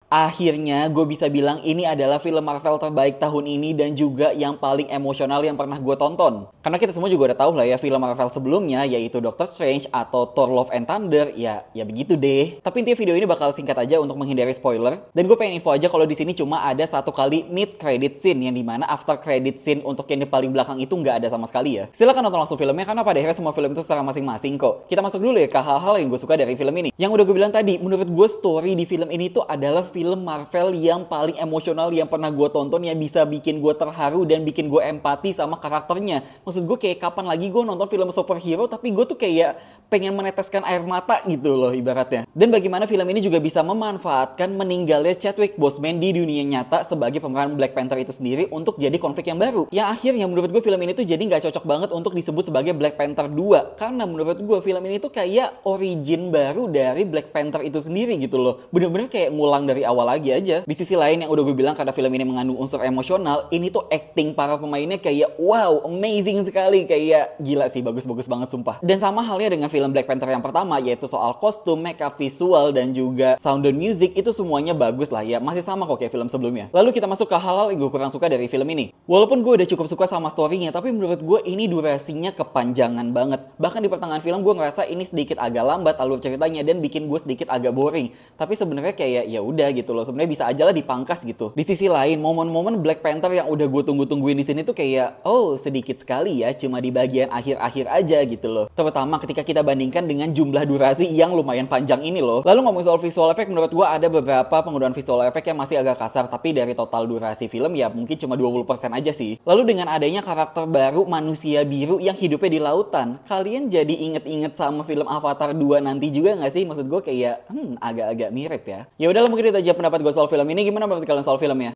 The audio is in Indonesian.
Akhirnya gue bisa bilang ini adalah film Marvel terbaik tahun ini dan juga yang paling emosional yang pernah gue tonton. Karena kita semua juga udah tahu lah ya film Marvel sebelumnya yaitu Doctor Strange atau Thor Love and Thunder, ya begitu deh. Tapi intinya video ini bakal singkat aja untuk menghindari spoiler. Dan gue pengen info aja kalau di sini cuma ada satu kali mid credit scene yang dimana after credit scene untuk yang di paling belakang itu nggak ada sama sekali ya. Silahkan nonton langsung filmnya karena pada akhirnya semua film itu secara masing-masing kok. Kita masuk dulu ya ke hal-hal yang gue suka dari film ini. Yang udah gue bilang tadi, menurut gue story di film ini tuh adalah film Marvel yang paling emosional yang pernah gue tonton, yang bisa bikin gue terharu dan bikin gue empati sama karakternya. Maksud gue kayak kapan lagi gue nonton film superhero tapi gue tuh kayak pengen meneteskan air mata gitu loh ibaratnya. Dan bagaimana film ini juga bisa memanfaatkan meninggalnya Chadwick Boseman di dunia nyata sebagai pemeran Black Panther itu sendiri untuk jadi konflik yang baru. Yang akhirnya menurut gue film ini tuh jadi nggak cocok banget untuk disebut sebagai Black Panther 2. Karena menurut gue film ini tuh kayak origin baru dari Black Panther itu sendiri gitu loh. Bener-bener kayak ngulang dari awal lagi aja. Di sisi lain yang udah gue bilang karena film ini mengandung unsur emosional, ini tuh acting para pemainnya kayak wow, amazing sekali, kayak gila sih, bagus-bagus banget sumpah. Dan sama halnya dengan film Black Panther yang pertama, yaitu soal kostum, makeup, visual, dan juga sound dan music, itu semuanya bagus lah ya, masih sama kok kayak film sebelumnya. Lalu kita masuk ke hal-hal yang gue kurang suka dari film ini. Walaupun gue udah cukup suka sama story-nya, tapi menurut gue ini durasinya kepanjangan banget. Bahkan di pertengahan film gue ngerasa ini sedikit agak lambat alur ceritanya dan bikin gue sedikit agak boring. Tapi sebenarnya kayak ya udah gitu loh, sebenarnya bisa aja lah dipangkas gitu. Di sisi lain, momen-momen Black Panther yang udah gue tunggu-tungguin di sini tuh kayak oh sedikit sekali ya, cuma di bagian akhir-akhir aja gitu loh. Terutama ketika kita bandingkan dengan jumlah durasi yang lumayan panjang ini loh. Lalu ngomong soal visual effect, menurut gue ada beberapa penggunaan visual effect yang masih agak kasar, tapi dari total durasi film ya mungkin cuma 20% aja sih. Lalu dengan adanya karakter baru manusia biru yang hidupnya di lautan, kalian jadi inget-inget sama film Avatar 2 nanti juga nggak sih? Maksud gue kayak agak-agak mirip ya. Ya udahlah, mungkin itu aja pendapat gue soal film ini. Gimana menurut kalian soal filmnya?